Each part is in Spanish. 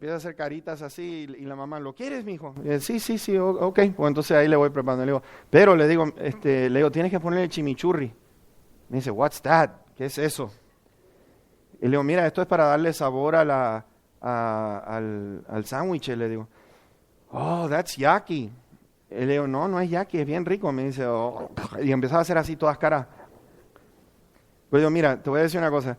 empieza a hacer caritas así y la mamá, ¿lo quieres, mijo? Y él, sí, ok. Pues entonces ahí le voy preparando. Le digo, pero le digo, tienes que ponerle chimichurri. Me dice, what's that? ¿Qué es eso? Y le digo, mira, esto es para darle sabor al sándwich. Le digo, oh, that's yucky. Y le digo, no es yucky, es bien rico. Me dice, oh. Y empezaba a hacer así todas caras. Pues digo, mira, te voy a decir una cosa.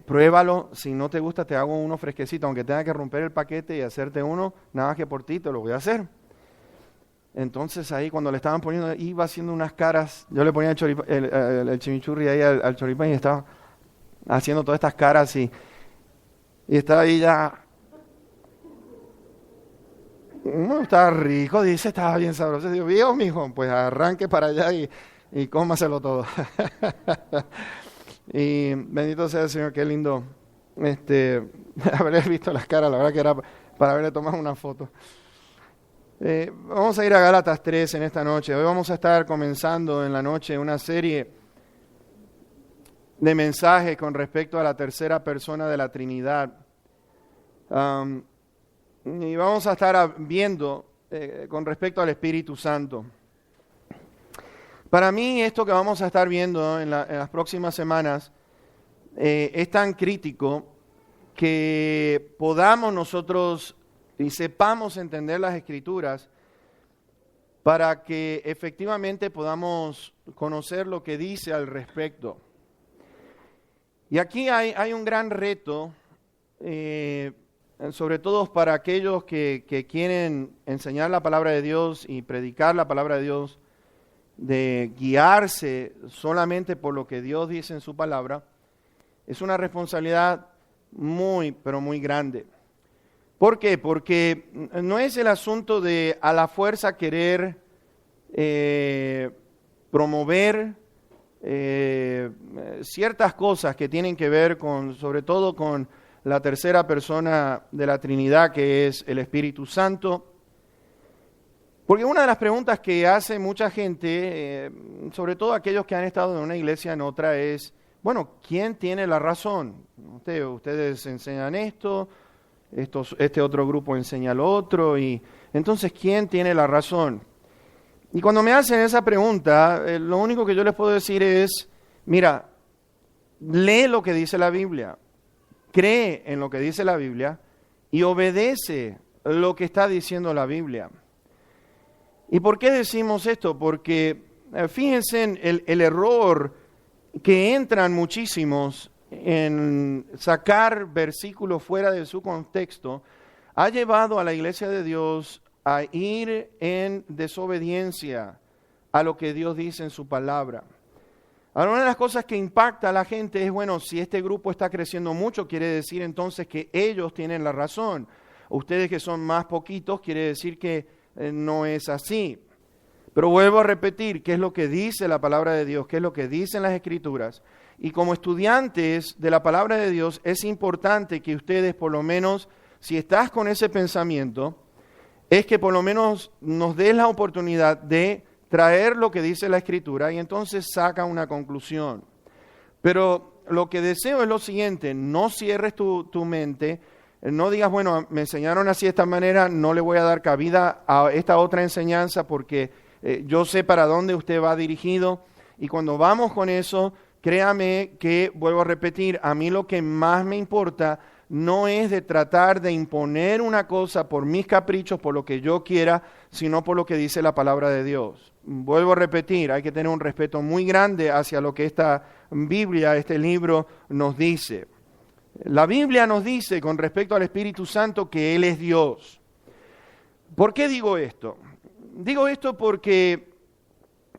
Pruébalo, si no te gusta te hago uno fresquecito, aunque tenga que romper el paquete y hacerte uno, nada más que por ti te lo voy a hacer. Entonces ahí cuando le estaban poniendo, iba haciendo unas caras, yo le ponía el chimichurri ahí al choripán y estaba haciendo todas estas caras y estaba ahí ya, estaba rico, dice, estaba bien sabroso. Digo, viejo mijo, pues arranque para allá y cómaselo todo. Y bendito sea el Señor, qué lindo haberle visto las caras, la verdad que era para haberle tomado una foto. Vamos a ir a Gálatas 3 en esta noche. Hoy vamos a estar comenzando en la noche una serie de mensajes con respecto a la tercera persona de la Trinidad. Y vamos a estar viendo con respecto al Espíritu Santo. Para mí esto que vamos a estar viendo en las próximas semanas es tan crítico que podamos nosotros y sepamos entender las Escrituras para que efectivamente podamos conocer lo que dice al respecto. Y aquí hay un gran reto, sobre todo para aquellos que quieren enseñar la palabra de Dios y predicar la palabra de Dios, de guiarse solamente por lo que Dios dice en su palabra. Es una responsabilidad muy, pero muy grande. ¿Por qué? Porque no es el asunto de a la fuerza querer promover ciertas cosas que tienen que ver sobre todo con la tercera persona de la Trinidad, que es el Espíritu Santo. Porque una de las preguntas que hace mucha gente, sobre todo aquellos que han estado en una iglesia en otra, es, bueno, ¿quién tiene la razón? Ustedes enseñan esto, este otro grupo enseña lo otro, y entonces, ¿quién tiene la razón? Y cuando me hacen esa pregunta, lo único que yo les puedo decir es, mira, lee lo que dice la Biblia, cree en lo que dice la Biblia y obedece lo que está diciendo la Biblia. ¿Y por qué decimos esto? Porque fíjense en el error que entran muchísimos en sacar versículos fuera de su contexto, ha llevado a la iglesia de Dios a ir en desobediencia a lo que Dios dice en su palabra. Ahora, una de las cosas que impacta a la gente es, bueno, si este grupo está creciendo mucho, quiere decir entonces que ellos tienen la razón. Ustedes que son más poquitos, quiere decir que no es así. Pero vuelvo a repetir, ¿qué es lo que dice la palabra de Dios? ¿Qué es lo que dicen las Escrituras? Y como estudiantes de la palabra de Dios, es importante que ustedes, por lo menos, si estás con ese pensamiento, es que por lo menos nos des la oportunidad de traer lo que dice la Escritura y entonces saca una conclusión. Pero lo que deseo es lo siguiente, no cierres tu mente. No digas, bueno, me enseñaron así de esta manera, no le voy a dar cabida a esta otra enseñanza porque yo sé para dónde usted va dirigido. Y cuando vamos con eso, créame que, vuelvo a repetir, a mí lo que más me importa no es de tratar de imponer una cosa por mis caprichos, por lo que yo quiera, sino por lo que dice la palabra de Dios. Vuelvo a repetir, hay que tener un respeto muy grande hacia lo que esta Biblia, este libro, nos dice. La Biblia nos dice con respecto al Espíritu Santo que Él es Dios. ¿Por qué digo esto? Digo esto porque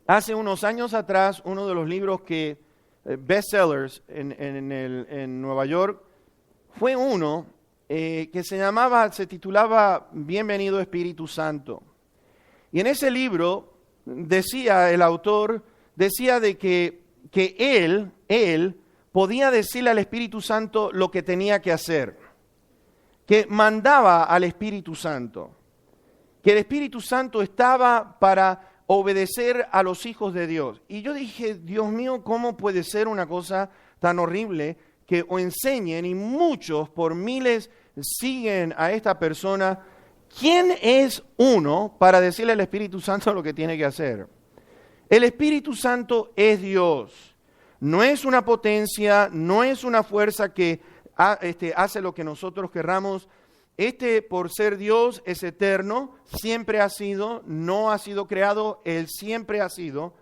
hace unos años atrás, uno de los libros que bestsellers en Nueva York fue uno que se titulaba Bienvenido Espíritu Santo. Y en ese libro decía el autor, de que él podía decirle al Espíritu Santo lo que tenía que hacer, que mandaba al Espíritu Santo, que el Espíritu Santo estaba para obedecer a los hijos de Dios. Y yo dije, Dios mío, ¿cómo puede ser una cosa tan horrible que o enseñen, y muchos por miles siguen a esta persona, ¿quién es uno para decirle al Espíritu Santo lo que tiene que hacer? El Espíritu Santo es Dios. No es una potencia, no es una fuerza que hace lo que nosotros querramos. Por ser Dios, es eterno, siempre ha sido, no ha sido creado, Él siempre ha sido.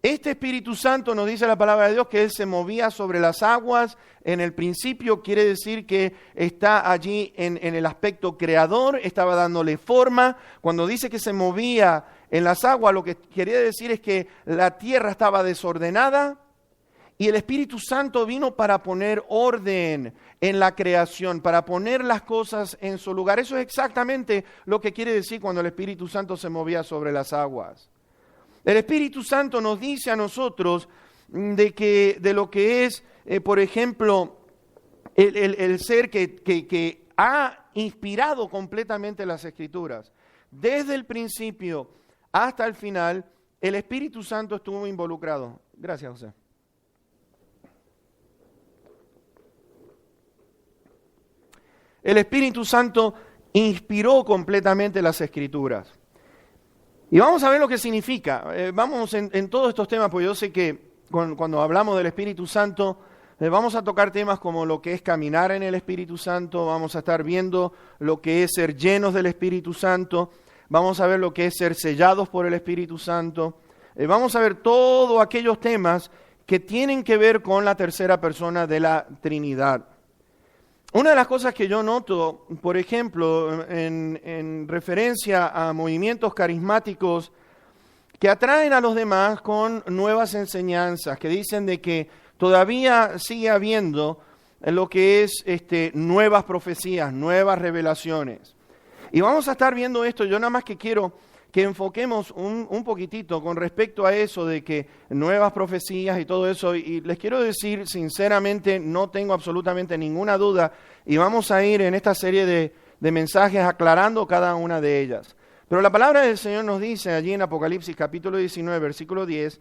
Este Espíritu Santo, nos dice la palabra de Dios, que Él se movía sobre las aguas. En el principio quiere decir que está allí en el aspecto creador, estaba dándole forma. Cuando dice que se movía en las aguas, lo que quería decir es que la tierra estaba desordenada y el Espíritu Santo vino para poner orden en la creación, para poner las cosas en su lugar. Eso es exactamente lo que quiere decir cuando el Espíritu Santo se movía sobre las aguas. El Espíritu Santo nos dice a nosotros de lo que es, por ejemplo, el ser que ha inspirado completamente las Escrituras. Desde el principio hasta el final, el Espíritu Santo estuvo involucrado. Gracias, José. El Espíritu Santo inspiró completamente las Escrituras. Y vamos a ver lo que significa. Vamos en todos estos temas, porque yo sé que cuando hablamos del Espíritu Santo, vamos a tocar temas como lo que es caminar en el Espíritu Santo, vamos a estar viendo lo que es ser llenos del Espíritu Santo, vamos a ver lo que es ser sellados por el Espíritu Santo, vamos a ver todos aquellos temas que tienen que ver con la tercera persona de la Trinidad. Una de las cosas que yo noto, por ejemplo, en referencia a movimientos carismáticos que atraen a los demás con nuevas enseñanzas, que dicen de que todavía sigue habiendo lo que es nuevas profecías, nuevas revelaciones. Y vamos a estar viendo esto. Yo nada más que quiero que enfoquemos un poquitito con respecto a eso de que nuevas profecías y todo eso. Y les quiero decir, sinceramente, no tengo absolutamente ninguna duda y vamos a ir en esta serie de mensajes aclarando cada una de ellas. Pero la palabra del Señor nos dice allí en Apocalipsis capítulo 19, versículo 10,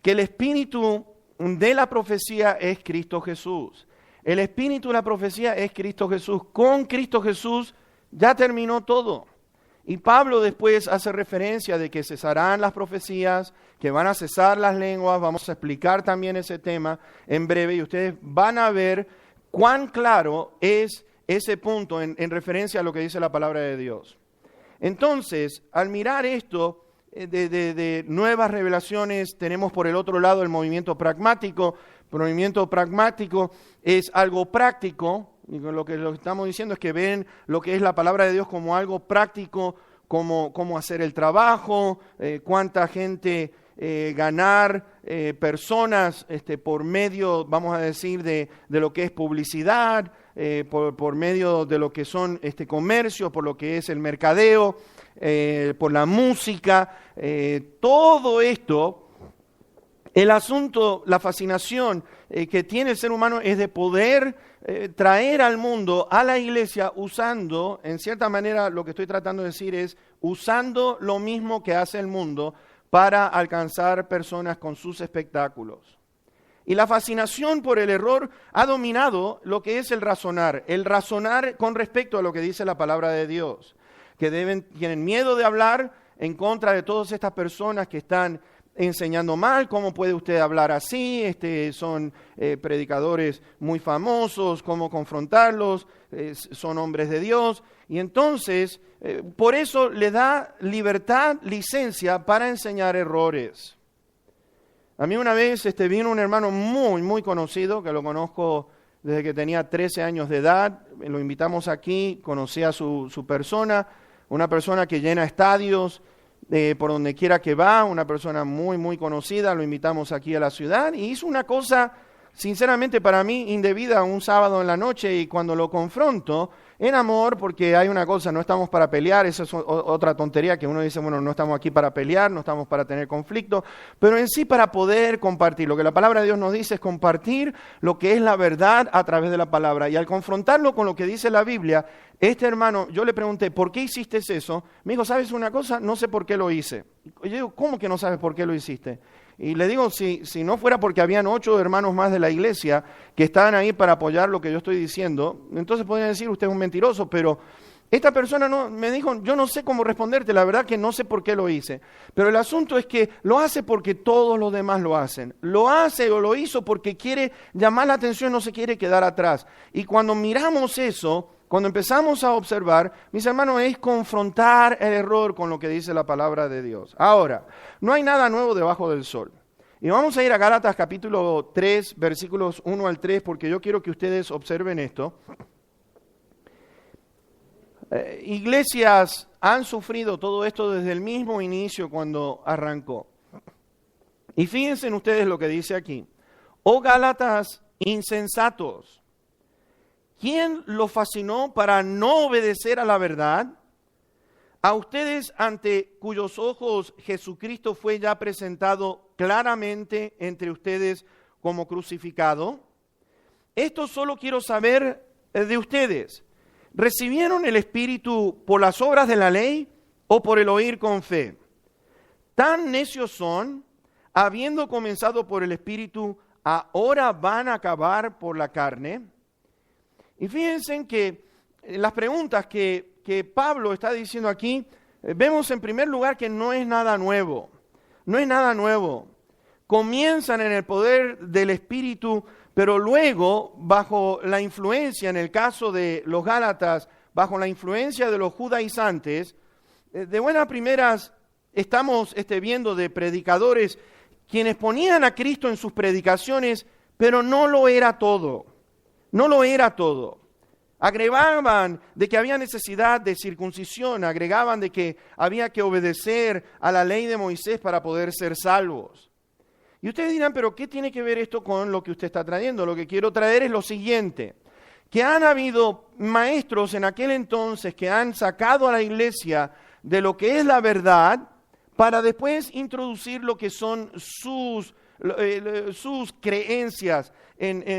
que el espíritu de la profecía es Cristo Jesús. El espíritu de la profecía es Cristo Jesús. Con Cristo Jesús ya terminó todo. Y Pablo después hace referencia de que cesarán las profecías, que van a cesar las lenguas. Vamos a explicar también ese tema en breve y ustedes van a ver cuán claro es ese punto en referencia a lo que dice la palabra de Dios. Entonces, al mirar esto de nuevas revelaciones, tenemos por el otro lado el movimiento pragmático. El movimiento pragmático es algo práctico. Y lo que estamos diciendo es que ven lo que es la palabra de Dios como algo práctico, como hacer el trabajo, cuánta gente ganar, personas por medio, vamos a decir, de lo que es publicidad, por medio de lo que son comercio, por lo que es el mercadeo, por la música, todo esto. El asunto, la fascinación que tiene el ser humano es de poder traer al mundo, a la iglesia, usando, en cierta manera lo que estoy tratando de decir es, usando lo mismo que hace el mundo para alcanzar personas con sus espectáculos. Y la fascinación por el error ha dominado lo que es el razonar con respecto a lo que dice la palabra de Dios, que tienen miedo de hablar en contra de todas estas personas que están enseñando mal. ¿Cómo puede usted hablar así? Son predicadores muy famosos, ¿cómo confrontarlos? Son hombres de Dios. Y entonces, por eso le da libertad, licencia para enseñar errores. A mí una vez vino un hermano muy, muy conocido, que lo conozco desde que tenía 13 años de edad. Lo invitamos aquí, conocí a su persona, una persona que llena estadios, por donde quiera que va, una persona muy, muy conocida. Lo invitamos aquí a la ciudad y hizo una cosa, sinceramente para mí, indebida un sábado en la noche, y cuando lo confronto, en amor, porque hay una cosa, no estamos para pelear, esa es otra tontería que uno dice, bueno, no estamos aquí para pelear, no estamos para tener conflicto, pero en sí para poder compartir. Lo que la palabra de Dios nos dice es compartir lo que es la verdad a través de la palabra, y al confrontarlo con lo que dice la Biblia, este hermano, yo le pregunté, ¿por qué hiciste eso? Me dijo, ¿sabes una cosa? No sé por qué lo hice. Y yo digo, ¿cómo que no sabes por qué lo hiciste? Y le digo, si no fuera porque habían 8 hermanos más de la iglesia que estaban ahí para apoyar lo que yo estoy diciendo, entonces podrían decir, usted es un mentiroso, pero esta persona me dijo, yo no sé cómo responderte, la verdad que no sé por qué lo hice. Pero el asunto es que lo hace porque todos los demás lo hacen. Lo hace o lo hizo porque quiere llamar la atención, no se quiere quedar atrás. Y cuando miramos eso, cuando empezamos a observar, mis hermanos, es confrontar el error con lo que dice la palabra de Dios. Ahora, no hay nada nuevo debajo del sol. Y vamos a ir a Gálatas capítulo 3, versículos 1 al 3, porque yo quiero que ustedes observen esto. Iglesias han sufrido todo esto desde el mismo inicio cuando arrancó. Y fíjense ustedes lo que dice aquí. Oh Gálatas insensatos, ¿quién los fascinó para no obedecer a la verdad? A ustedes ante cuyos ojos Jesucristo fue ya presentado claramente entre ustedes como crucificado. Esto solo quiero saber de ustedes. ¿Recibieron el Espíritu por las obras de la ley o por el oír con fe? Tan necios son, habiendo comenzado por el Espíritu, ahora van a acabar por la carne. Y fíjense que las preguntas que Pablo está diciendo aquí, vemos en primer lugar que no es nada nuevo. No es nada nuevo. Comienzan en el poder del Espíritu, pero luego, bajo la influencia, en el caso de los Gálatas, bajo la influencia de los judaizantes, de buenas primeras estamos viendo de predicadores quienes ponían a Cristo en sus predicaciones, pero no lo era todo. No lo era todo. Agregaban de que había necesidad de circuncisión, agregaban de que había que obedecer a la ley de Moisés para poder ser salvos. Y ustedes dirán, pero ¿qué tiene que ver esto con lo que usted está trayendo? Lo que quiero traer es lo siguiente, que han habido maestros en aquel entonces que han sacado a la iglesia de lo que es la verdad para después introducir lo que son sus creencias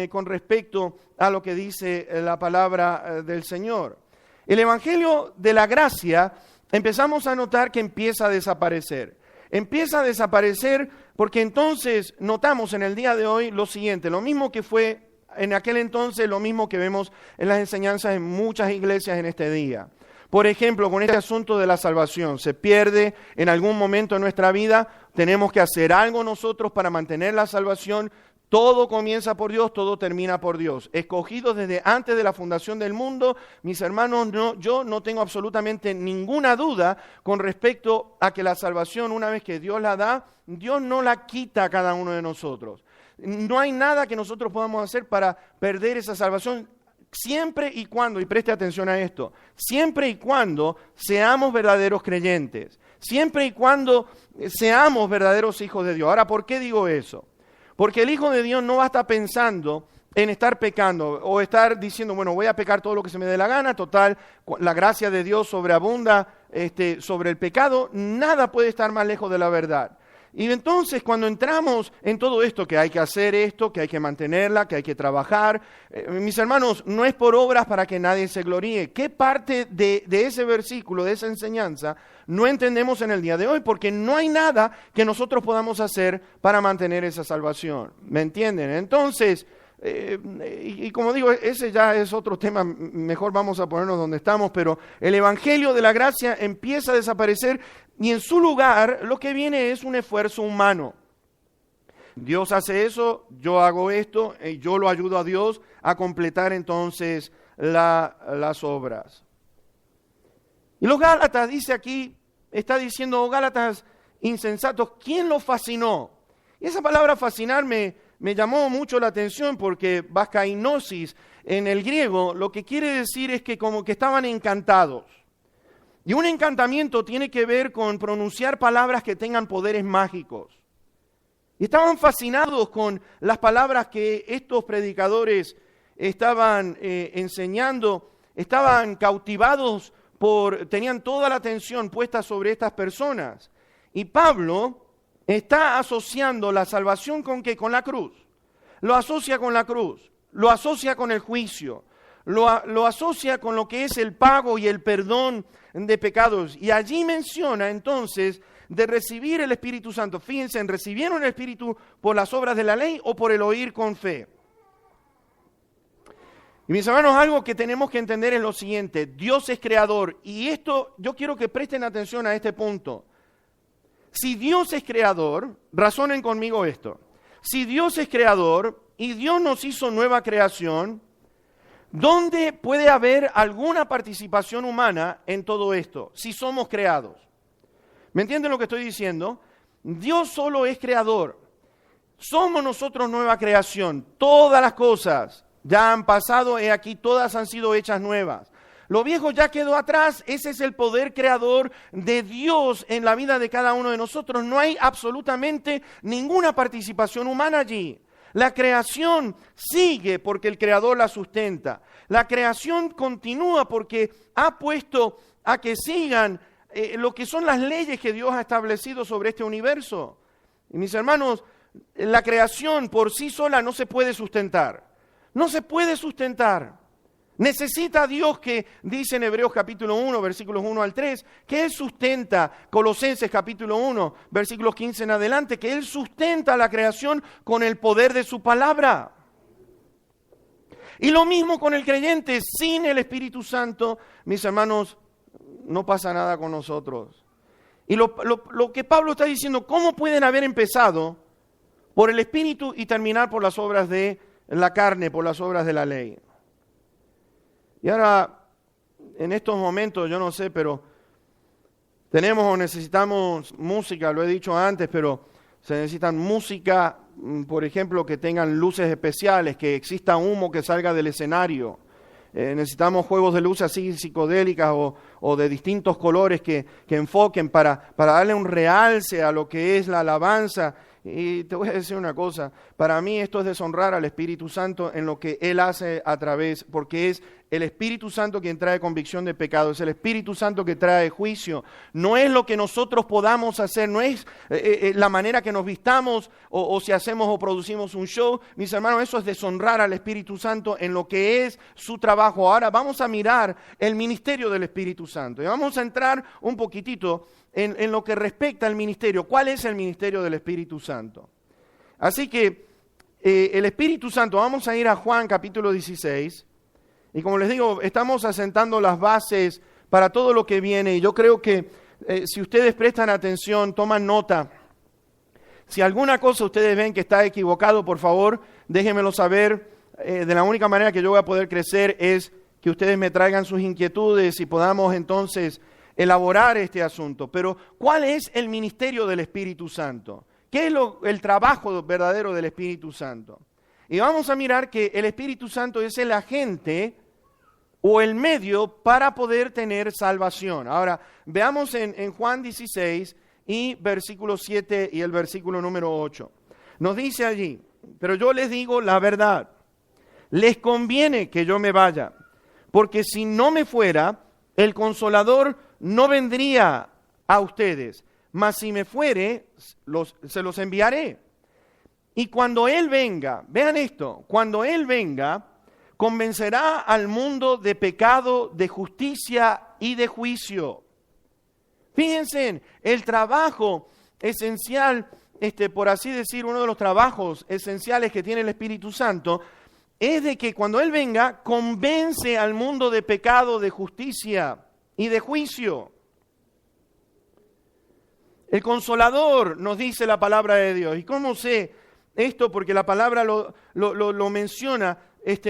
con respecto a lo que dice la palabra del Señor. El Evangelio de la Gracia empezamos a notar que empieza a desaparecer. Empieza a desaparecer porque entonces notamos en el día de hoy lo siguiente, lo mismo que fue en aquel entonces, lo mismo que vemos en las enseñanzas en muchas iglesias en este día. Por ejemplo, con este asunto de la salvación, se pierde en algún momento de nuestra vida, tenemos que hacer algo nosotros para mantener la salvación. Todo comienza por Dios, todo termina por Dios. Escogidos desde antes de la fundación del mundo, mis hermanos, yo no tengo absolutamente ninguna duda con respecto a que la salvación, una vez que Dios la da, Dios no la quita a cada uno de nosotros. No hay nada que nosotros podamos hacer para perder esa salvación, siempre y cuando, y preste atención a esto, siempre y cuando seamos verdaderos creyentes, siempre y cuando seamos verdaderos hijos de Dios. Ahora, ¿por qué digo eso? Porque el Hijo de Dios no va a estar pensando en estar pecando o estar diciendo, bueno, voy a pecar todo lo que se me dé la gana, total, la gracia de Dios sobreabunda sobre el pecado, nada puede estar más lejos de la verdad. Y entonces cuando entramos en todo esto, que hay que hacer esto, que hay que mantenerla, que hay que trabajar, mis hermanos, no es por obras para que nadie se gloríe. ¿Qué parte de ese versículo, de esa enseñanza, no entendemos en el día de hoy? Porque no hay nada que nosotros podamos hacer para mantener esa salvación. ¿Me entienden? Entonces, y como digo, ese ya es otro tema, mejor vamos a ponernos donde estamos, pero el Evangelio de la Gracia empieza a desaparecer y en su lugar lo que viene es un esfuerzo humano. Dios hace eso, yo hago esto, y yo lo ayudo a Dios a completar entonces las obras. Y los Gálatas, dice aquí, está diciendo, oh Gálatas insensatos, ¿quién los fascinó? Y esa palabra fascinar me llamó mucho la atención porque vaskainosis en el griego lo que quiere decir es que como que estaban encantados. Y un encantamiento tiene que ver con pronunciar palabras que tengan poderes mágicos. Y estaban fascinados con las palabras que estos predicadores estaban enseñando, estaban cautivados tenían toda la atención puesta sobre estas personas. Y Pablo está asociando la salvación ¿con qué? Con la cruz. Lo asocia con la cruz, lo asocia con el juicio, lo asocia con lo que es el pago y el perdón de pecados. Y allí menciona entonces de recibir el Espíritu Santo. Fíjense, ¿recibieron el Espíritu por las obras de la ley o por el oír con fe? Y mis hermanos, algo que tenemos que entender es lo siguiente: Dios es creador, y esto yo quiero que presten atención a este punto. Si Dios es creador, razonen conmigo esto. Si Dios es creador y Dios nos hizo nueva creación, ¿dónde puede haber alguna participación humana en todo esto? Si somos creados. ¿Me entienden lo que estoy diciendo? Dios solo es creador. Somos nosotros nueva creación. Todas las cosas ya han pasado, he aquí, todas han sido hechas nuevas. Lo viejo ya quedó atrás. Ese es el poder creador de Dios en la vida de cada uno de nosotros. No hay absolutamente ninguna participación humana allí. La creación sigue porque el Creador la sustenta. La creación continúa porque ha puesto a que sigan lo que son las leyes que Dios ha establecido sobre este universo. Y mis hermanos, la creación por sí sola no se puede sustentar. No se puede sustentar. Necesita a Dios que, dice en Hebreos capítulo 1, versículos 1 al 3, que Él sustenta, Colosenses capítulo 1, versículos 15 en adelante, que Él sustenta la creación con el poder de su palabra. Y lo mismo con el creyente. Sin el Espíritu Santo, mis hermanos, no pasa nada con nosotros. Y lo que Pablo está diciendo, ¿cómo pueden haber empezado por el Espíritu y terminar por las obras de la carne, por las obras de la ley? Y ahora, en estos momentos, yo no sé, pero tenemos o necesitamos música, lo he dicho antes, pero se necesitan música, por ejemplo, que tengan luces especiales, que exista humo que salga del escenario. Necesitamos juegos de luz así psicodélicas o de distintos colores que enfoquen para darle un realce a lo que es la alabanza. Y te voy a decir una cosa, para mí esto es deshonrar al Espíritu Santo en lo que Él hace a través, porque es el Espíritu Santo quien trae convicción de pecado, es el Espíritu Santo que trae juicio. No es lo que nosotros podamos hacer, no es la manera que nos vistamos o si hacemos o producimos un show. Mis hermanos, eso es deshonrar al Espíritu Santo en lo que es su trabajo. Ahora vamos a mirar el ministerio del Espíritu Santo y vamos a entrar un poquitito en lo que respecta al ministerio. ¿Cuál es el ministerio del Espíritu Santo? Así que el Espíritu Santo, vamos a ir a Juan capítulo 16, y como les digo, estamos asentando las bases para todo lo que viene, y yo creo que si ustedes prestan atención, toman nota. Si alguna cosa ustedes ven que está equivocado, por favor, déjenmelo saber. De la única manera que yo voy a poder crecer es que ustedes me traigan sus inquietudes y podamos entonces elaborar este asunto. Pero, ¿cuál es el ministerio del Espíritu Santo? ¿Qué es el trabajo verdadero del Espíritu Santo? Y vamos a mirar que el Espíritu Santo es el agente o el medio para poder tener salvación. Ahora, veamos en Juan 16 y versículo 7 y el versículo número 8. Nos dice allí, pero yo les digo la verdad, les conviene que yo me vaya, porque si no me fuera, el Consolador no vendría a ustedes, mas si me fuere, se los enviaré. Y cuando Él venga, vean esto, cuando Él venga, convencerá al mundo de pecado, de justicia y de juicio. Fíjense, el trabajo esencial, por así decir, uno de los trabajos esenciales que tiene el Espíritu Santo, es de que cuando Él venga, convence al mundo de pecado, de justicia y de juicio. El Consolador, nos dice la palabra de Dios. ¿Y cómo sé esto? Porque la palabra lo menciona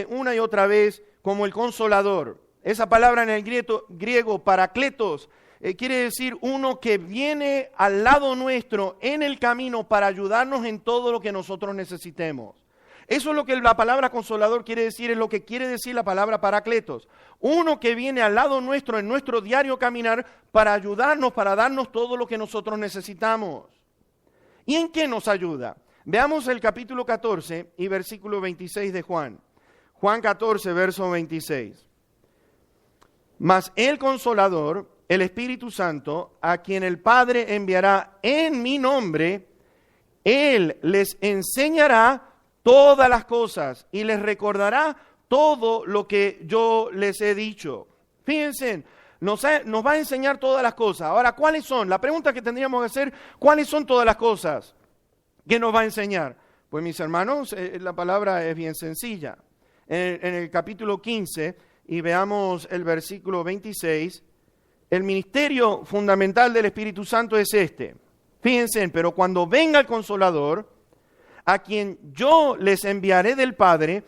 una y otra vez como el Consolador. Esa palabra en el griego parakletos, quiere decir uno que viene al lado nuestro en el camino para ayudarnos en todo lo que nosotros necesitemos. Eso es lo que la palabra Consolador quiere decir, es lo que quiere decir la palabra parakletos. Uno que viene al lado nuestro en nuestro diario caminar para ayudarnos, para darnos todo lo que nosotros necesitamos. ¿Y en qué nos ayuda? Veamos el capítulo 14 y versículo 26 de Juan. Juan 14, verso 26. Mas el Consolador, el Espíritu Santo, a quien el Padre enviará en mi nombre, Él les enseñará todas las cosas y les recordará todo lo que yo les he dicho. Fíjense, nos va a enseñar todas las cosas. Ahora, ¿cuáles son? La pregunta que tendríamos que hacer, ¿cuáles son todas las cosas que nos va a enseñar? Pues mis hermanos, la palabra es bien sencilla. En el capítulo 15, y veamos el versículo 26, el ministerio fundamental del Espíritu Santo es este. Fíjense, pero cuando venga el Consolador, a quien yo les enviaré del Padre,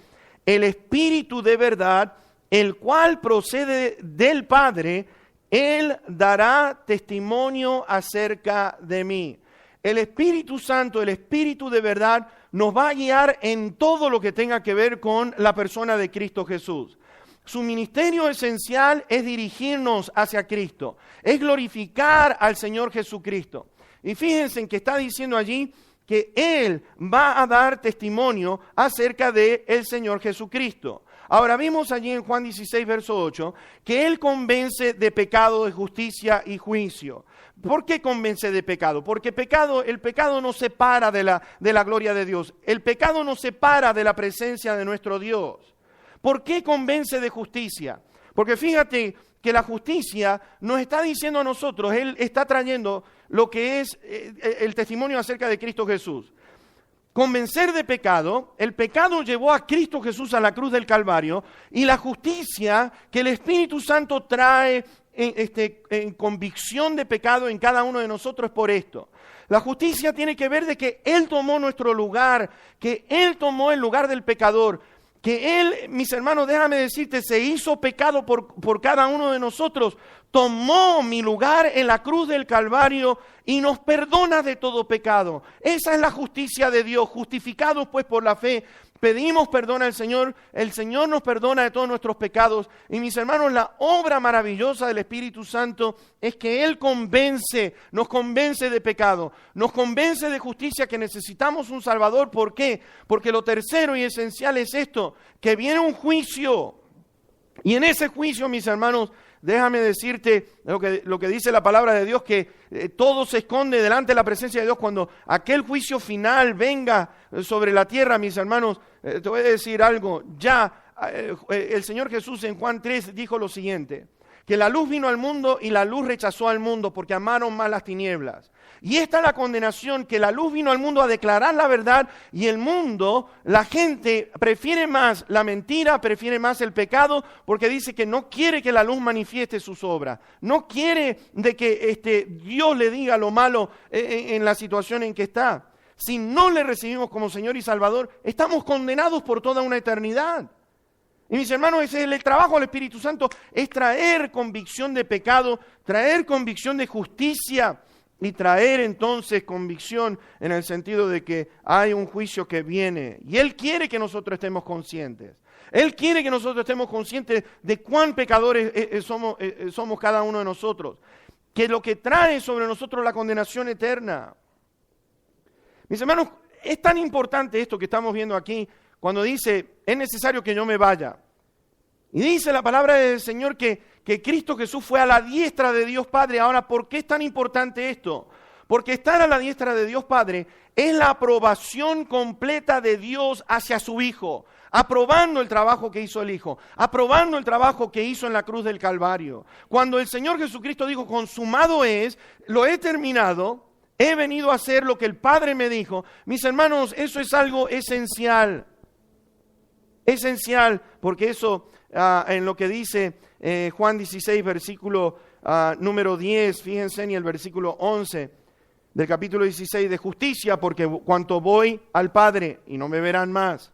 el Espíritu de verdad, el cual procede del Padre, Él dará testimonio acerca de mí. El Espíritu Santo, el Espíritu de verdad, nos va a guiar en todo lo que tenga que ver con la persona de Cristo Jesús. Su ministerio esencial es dirigirnos hacia Cristo, es glorificar al Señor Jesucristo. Y fíjense en que está diciendo allí que Él va a dar testimonio acerca del Señor Jesucristo. Ahora vimos allí en Juan 16, verso 8, que Él convence de pecado, de justicia y juicio. ¿Por qué convence de pecado? Porque el pecado nos separa de la gloria de Dios. El pecado nos separa de la presencia de nuestro Dios. ¿Por qué convence de justicia? Porque fíjate que la justicia nos está diciendo a nosotros, Él está trayendo lo que es el testimonio acerca de Cristo Jesús. Convencer de pecado, el pecado llevó a Cristo Jesús a la cruz del Calvario, y la justicia que el Espíritu Santo trae en convicción de pecado en cada uno de nosotros es por esto. La justicia tiene que ver de que Él tomó nuestro lugar, que Él tomó el lugar del pecador, que Él, mis hermanos, déjame decirte, se hizo pecado por cada uno de nosotros, tomó mi lugar en la cruz del Calvario y nos perdona de todo pecado. Esa es la justicia de Dios. Justificados pues por la fe, pedimos perdón al Señor, el Señor nos perdona de todos nuestros pecados. Y mis hermanos, la obra maravillosa del Espíritu Santo es que Él nos convence de pecado, nos convence de justicia, que necesitamos un Salvador. ¿Por qué? Porque lo tercero y esencial es esto, que viene un juicio. Y en ese juicio, mis hermanos, déjame decirte lo que dice la palabra de Dios, que todo se esconde delante de la presencia de Dios. Cuando aquel juicio final venga sobre la tierra, mis hermanos, te voy a decir algo. El Señor Jesús en Juan 3 dijo lo siguiente, que la luz vino al mundo y la luz rechazó al mundo porque amaron más las tinieblas. Y esta es la condenación, que la luz vino al mundo a declarar la verdad, y el mundo, la gente prefiere más la mentira, prefiere más el pecado, porque dice que no quiere que la luz manifieste sus obras. No quiere de que Dios le diga lo malo en la situación en que está. Si no le recibimos como Señor y Salvador, estamos condenados por toda una eternidad. Y mis hermanos, ese es el trabajo del Espíritu Santo, es traer convicción de pecado, traer convicción de justicia, y traer entonces convicción en el sentido de que hay un juicio que viene. Y Él quiere que nosotros estemos conscientes. Él quiere que nosotros estemos conscientes de cuán pecadores somos cada uno de nosotros. Que lo que trae sobre nosotros la condenación eterna. Mis hermanos, es tan importante esto que estamos viendo aquí, cuando dice, es necesario que yo me vaya. Y dice la palabra del Señor que Cristo Jesús fue a la diestra de Dios Padre. Ahora, ¿por qué es tan importante esto? Porque estar a la diestra de Dios Padre es la aprobación completa de Dios hacia su Hijo, aprobando el trabajo que hizo el Hijo, aprobando el trabajo que hizo en la cruz del Calvario. Cuando el Señor Jesucristo dijo, consumado es, lo he terminado, he venido a hacer lo que el Padre me dijo. Mis hermanos, eso es algo esencial. Esencial, porque eso en lo que dice Juan 16, versículo número 10, fíjense en el versículo 11 del capítulo 16, de justicia, porque cuanto voy al Padre y no me verán más,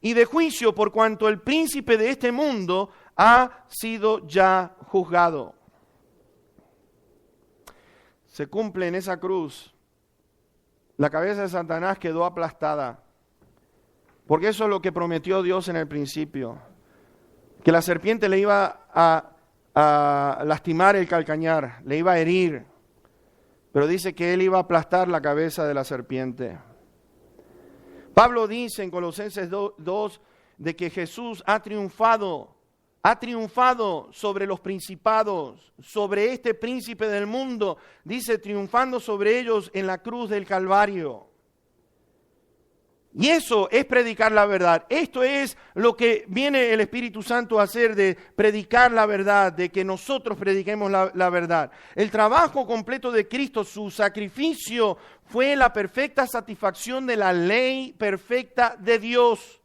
y de juicio, por cuanto el príncipe de este mundo ha sido ya juzgado. Se cumple en esa cruz, la cabeza de Satanás quedó aplastada, porque eso es lo que prometió Dios en el principio, que la serpiente le iba a lastimar el calcañar, le iba a herir, pero dice que Él iba a aplastar la cabeza de la serpiente. Pablo dice en Colosenses 2 de que Jesús ha triunfado sobre los principados, sobre este príncipe del mundo, dice, triunfando sobre ellos en la cruz del Calvario. Y eso es predicar la verdad. Esto es lo que viene el Espíritu Santo a hacer, de predicar la verdad, de que nosotros prediquemos la verdad. El trabajo completo de Cristo, su sacrificio, fue la perfecta satisfacción de la ley perfecta de Dios.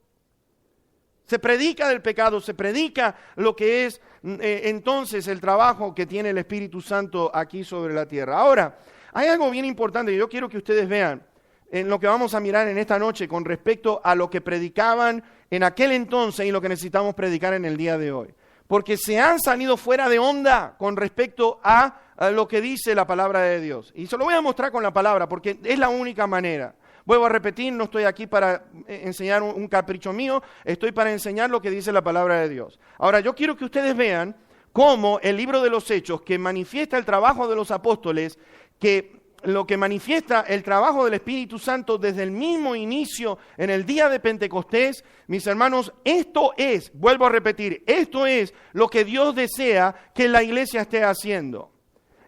Se predica del pecado, se predica lo que es entonces el trabajo que tiene el Espíritu Santo aquí sobre la tierra. Ahora, hay algo bien importante que yo quiero que ustedes vean en lo que vamos a mirar en esta noche con respecto a lo que predicaban en aquel entonces y lo que necesitamos predicar en el día de hoy. Porque se han salido fuera de onda con respecto a lo que dice la palabra de Dios. Y se lo voy a mostrar con la palabra porque es la única manera. Vuelvo a repetir, no estoy aquí para enseñar un capricho mío, estoy para enseñar lo que dice la palabra de Dios. Ahora, yo quiero que ustedes vean cómo el libro de los Hechos, que manifiesta el trabajo de los apóstoles, que lo que manifiesta el trabajo del Espíritu Santo desde el mismo inicio en el día de Pentecostés, mis hermanos, esto es, vuelvo a repetir, esto es lo que Dios desea que la iglesia esté haciendo.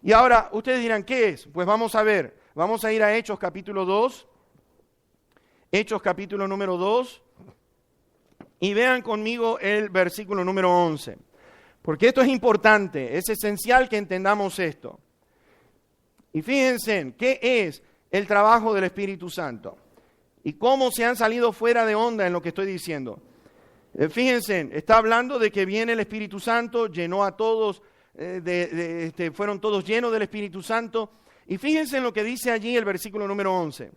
Y ahora ustedes dirán, ¿qué es? Pues vamos a ver, vamos a ir a Hechos capítulo 2, Hechos capítulo número 2, y vean conmigo el versículo número 11, porque esto es importante, es esencial que entendamos esto. Y fíjense, ¿qué es el trabajo del Espíritu Santo? Y cómo se han salido fuera de onda en lo que estoy diciendo. Fíjense, está hablando de que viene el Espíritu Santo, llenó a todos, fueron todos llenos del Espíritu Santo. Y fíjense en lo que dice allí el versículo número 11.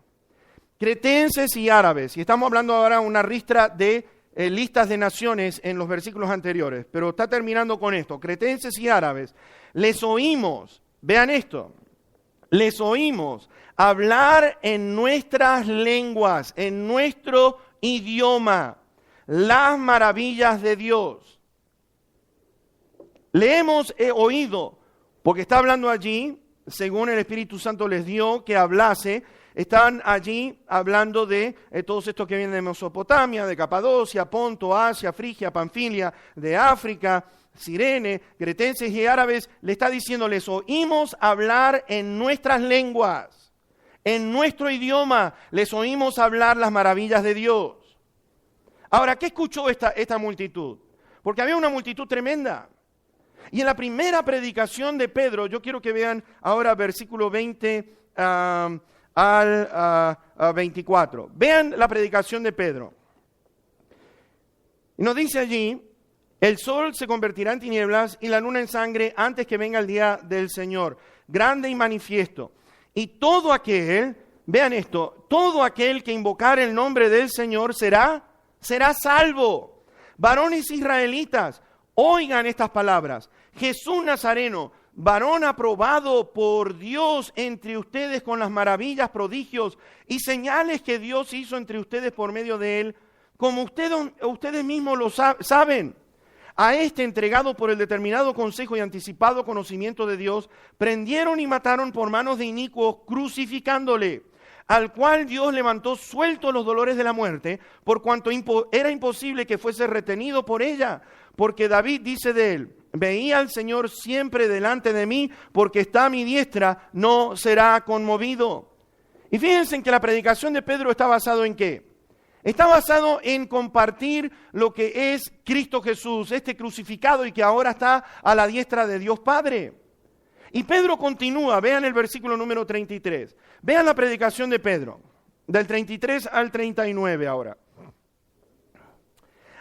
Cretenses y árabes. Y estamos hablando ahora una ristra de listas de naciones en los versículos anteriores. Pero está terminando con esto. Cretenses y árabes. Les oímos, vean esto. Les oímos hablar en nuestras lenguas, en nuestro idioma, las maravillas de Dios. Le hemos oído, porque está hablando allí, según el Espíritu Santo les dio que hablase, están allí hablando de todos estos que vienen de Mesopotamia, de Capadocia, Ponto, Asia, Frigia, Panfilia, de África, Cirene, cretenses y árabes. Le está diciendo, les oímos hablar en nuestras lenguas, en nuestro idioma, les oímos hablar las maravillas de Dios. Ahora, ¿qué escuchó esta multitud? Porque había una multitud tremenda. Y en la primera predicación de Pedro, yo quiero que vean ahora versículo 20 al 24. Vean la predicación de Pedro. Y nos dice allí, el sol se convertirá en tinieblas y la luna en sangre antes que venga el día del Señor, grande y manifiesto. Y todo aquel, vean esto, todo aquel que invocar el nombre del Señor será salvo. Varones israelitas, oigan estas palabras. Jesús Nazareno, varón aprobado por Dios entre ustedes con las maravillas, prodigios y señales que Dios hizo entre ustedes por medio de él, como ustedes mismos lo saben. A este, entregado por el determinado consejo y anticipado conocimiento de Dios, prendieron y mataron por manos de inicuos, crucificándole, al cual Dios levantó suelto los dolores de la muerte, por cuanto era imposible que fuese retenido por ella. Porque David dice de él, veía al Señor siempre delante de mí, porque está a mi diestra, no será conmovido. Y fíjense que la predicación de Pedro está basado en ¿qué? Está basado en compartir lo que es Cristo Jesús, este crucificado y que ahora está a la diestra de Dios Padre. Y Pedro continúa, vean el versículo número 33. Vean la predicación de Pedro, del 33 al 39 ahora.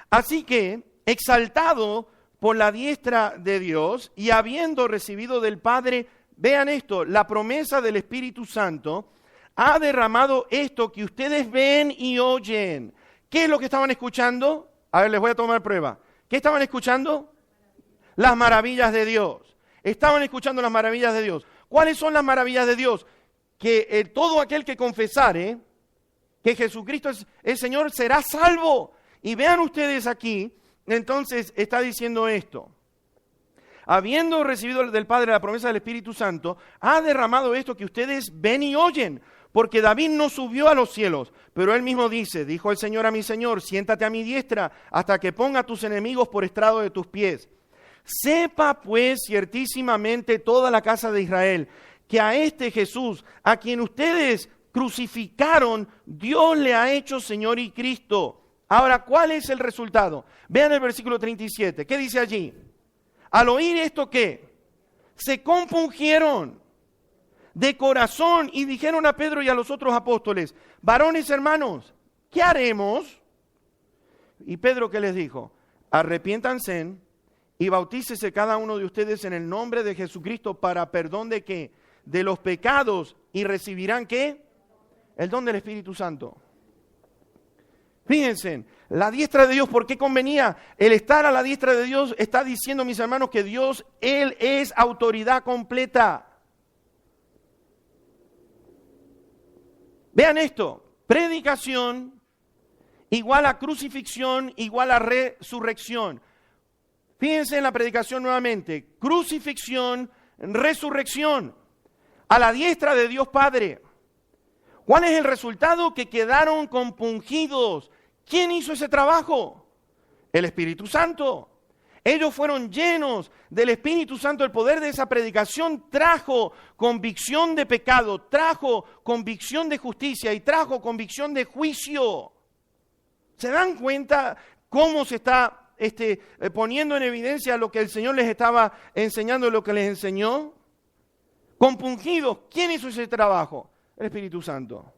Así que, exaltado por la diestra de Dios y habiendo recibido del Padre, vean esto, la promesa del Espíritu Santo, ha derramado esto que ustedes ven y oyen. ¿Qué es lo que estaban escuchando? A ver, les voy a tomar prueba. ¿Qué estaban escuchando? Las maravillas de Dios. Estaban escuchando las maravillas de Dios. ¿Cuáles son las maravillas de Dios? Que todo aquel que confesare que Jesucristo es el Señor será salvo. Y vean ustedes aquí, entonces está diciendo esto. Habiendo recibido del Padre la promesa del Espíritu Santo, ha derramado esto que ustedes ven y oyen. Porque David no subió a los cielos, pero él mismo dice, dijo el Señor a mi Señor, siéntate a mi diestra hasta que ponga a tus enemigos por estrado de tus pies. Sepa pues ciertísimamente toda la casa de Israel, que a este Jesús, a quien ustedes crucificaron, Dios le ha hecho Señor y Cristo. Ahora, ¿cuál es el resultado? Vean el versículo 37. ¿Qué dice allí? Al oír esto, ¿qué? Se compungieron de corazón y dijeron a Pedro y a los otros apóstoles: varones hermanos, ¿qué haremos? Y Pedro, ¿qué les dijo? Arrepiéntanse y bautícese cada uno de ustedes en el nombre de Jesucristo para perdón de ¿qué? De los pecados, y recibirán ¿qué? El don del Espíritu Santo. Fíjense, la diestra de Dios, ¿por qué convenía? El estar a la diestra de Dios está diciendo, mis hermanos, que Dios, Él es autoridad completa. Vean esto: predicación igual a crucifixión igual a resurrección. Fíjense en la predicación nuevamente: crucifixión, resurrección, a la diestra de Dios Padre. ¿Cuál es el resultado? Que quedaron compungidos. ¿Quién hizo ese trabajo? El Espíritu Santo. Ellos fueron llenos del Espíritu Santo. El poder de esa predicación trajo convicción de pecado, trajo convicción de justicia y trajo convicción de juicio. ¿Se dan cuenta cómo se está poniendo en evidencia lo que el Señor les estaba enseñando, lo que les enseñó? Compungidos. ¿Quién hizo ese trabajo? El Espíritu Santo.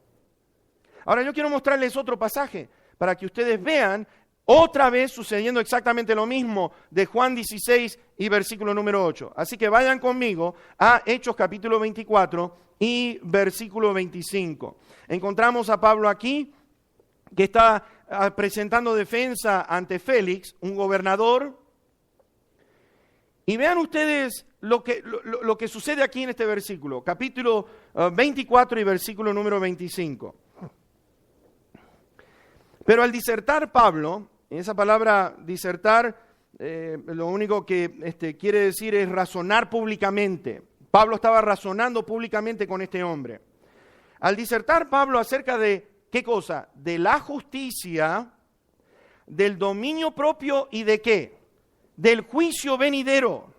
Ahora yo quiero mostrarles otro pasaje para que ustedes vean otra vez sucediendo exactamente lo mismo de Juan 16 y versículo número 8. Así que vayan conmigo a Hechos capítulo 24 y versículo 25. Encontramos a Pablo aquí, que está presentando defensa ante Félix, un gobernador. Y vean ustedes lo que sucede aquí en este versículo, capítulo 24 y versículo número 25. Pero al disertar Pablo, esa palabra disertar, lo único que quiere decir es razonar públicamente. Pablo estaba razonando públicamente con este hombre. Al disertar Pablo acerca de, ¿qué cosa? De la justicia, del dominio propio y de ¿qué? Del juicio venidero.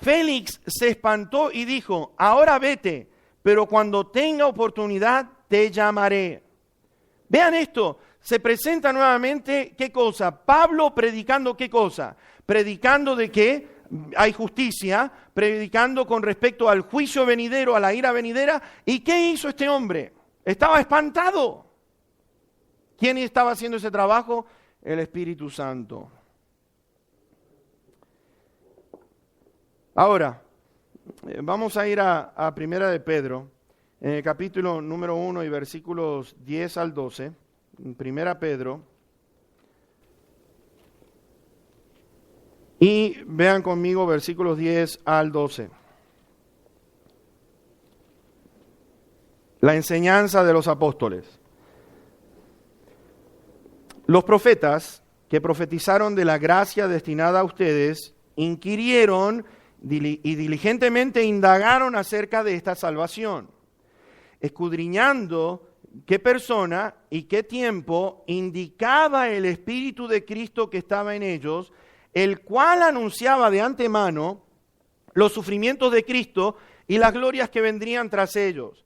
Félix se espantó y dijo: ahora vete, pero cuando tenga oportunidad te llamaré. Vean esto, se presenta nuevamente, ¿qué cosa? Pablo predicando, ¿qué cosa? Predicando de que hay justicia, predicando con respecto al juicio venidero, a la ira venidera. ¿Y qué hizo este hombre? Estaba espantado. ¿Quién estaba haciendo ese trabajo? El Espíritu Santo. Ahora, vamos a ir a Primera de Pedro, en el capítulo número 1 y versículos 10 al 12. Primera Pedro. Y vean conmigo versículos 10 al 12. La enseñanza de los apóstoles. Los profetas que profetizaron de la gracia destinada a ustedes inquirieron y diligentemente indagaron acerca de esta salvación, escudriñando qué persona y qué tiempo indicaba el Espíritu de Cristo que estaba en ellos, el cual anunciaba de antemano los sufrimientos de Cristo y las glorias que vendrían tras ellos.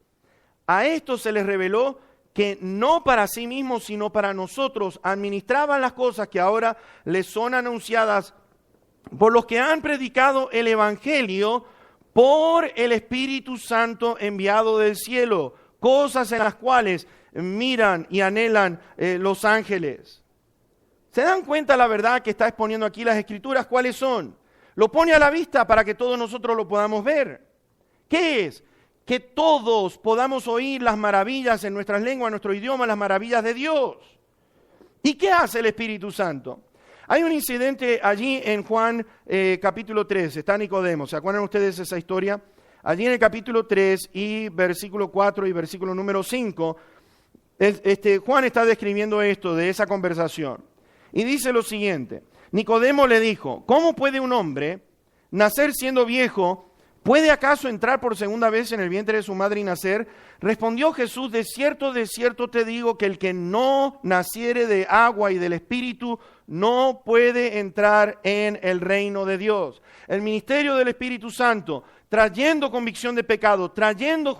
A esto se les reveló que no para sí mismos, sino para nosotros, administraban las cosas que ahora les son anunciadas por los que han predicado el Evangelio por el Espíritu Santo enviado del cielo, cosas en las cuales miran y anhelan los ángeles. ¿Se dan cuenta la verdad que está exponiendo aquí las Escrituras? ¿Cuáles son? Lo pone a la vista para que todos nosotros lo podamos ver. ¿Qué es? Que todos podamos oír las maravillas en nuestras lenguas, en nuestro idioma, las maravillas de Dios. ¿Y qué hace el Espíritu Santo? Hay un incidente allí en Juan capítulo 3, está Nicodemo. ¿Se acuerdan ustedes de esa historia? Allí en el capítulo 3 y versículo 4 y versículo número 5, Juan está describiendo esto de esa conversación. Y dice lo siguiente: Nicodemo le dijo: ¿cómo puede un hombre nacer siendo viejo? ¿Puede acaso entrar por segunda vez en el vientre de su madre y nacer? Respondió Jesús: de cierto te digo que el que no naciere de agua y del Espíritu no puede entrar en el reino de Dios. el ministerio del Espíritu Santo, trayendo convicción de pecado, trayendo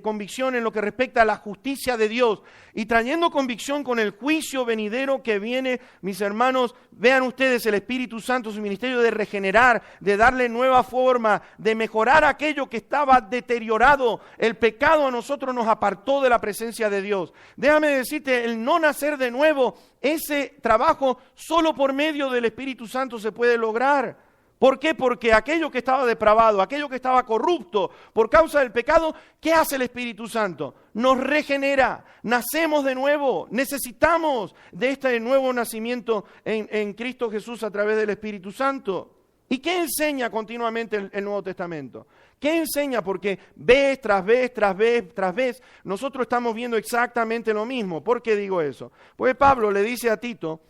convicción en lo que respecta a la justicia de Dios y trayendo convicción con el juicio venidero que viene, mis hermanos, vean ustedes el Espíritu Santo, su ministerio de regenerar, de darle nueva forma, de mejorar aquello que estaba deteriorado. El pecado a nosotros nos apartó de la presencia de Dios. Déjame decirte, el no nacer de nuevo, ese trabajo solo por medio del Espíritu Santo se puede lograr. ¿Por qué? Porque aquello que estaba depravado, aquello que estaba corrupto por causa del pecado, ¿qué hace el Espíritu Santo? Nos regenera, nacemos de nuevo, necesitamos de este nuevo nacimiento en Cristo Jesús a través del Espíritu Santo. ¿Y qué enseña continuamente el Nuevo Testamento? ¿Qué enseña? Porque vez tras vez, nosotros estamos viendo exactamente lo mismo. ¿Por qué digo eso? Pues Pablo le dice a Tito